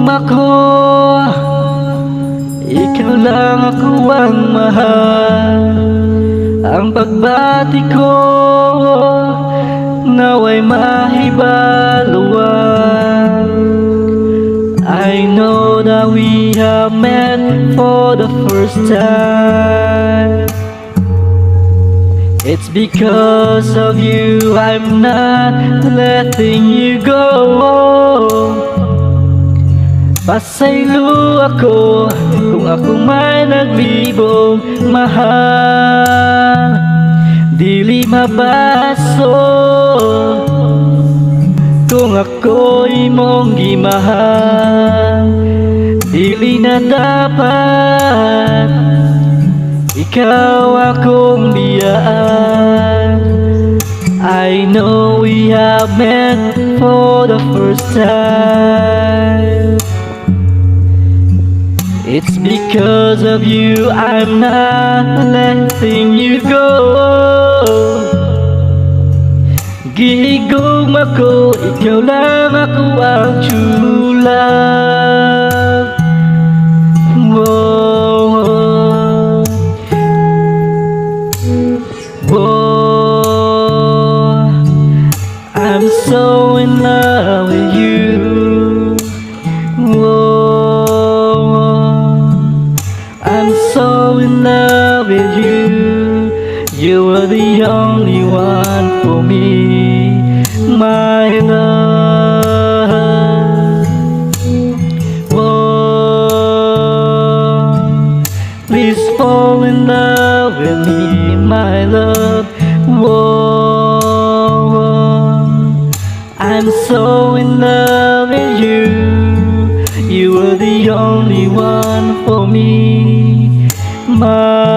ako, ikaw lang ako ang mahal. Ang pagbati ko naway mahibaluan. I know that we have met for the first time. It's because of you I'm not letting you go. Pasaylo ako kung ako may naglibong mahal. Dili mabaso kung ako'y mong gimahal. Dili na dapat ikaw akong biyaan. I know we have met for the first time. It's because of you I'm not letting you go. Gigong ako, ikaw lang ako ang true love. Whoa, whoa, I'm so in love with you. Whoa, I'm so in love with you. You are the only one for me, my love. Whoa, please fall in love with me, my love. Whoa, I'm so in love with you. You are the only one for me, my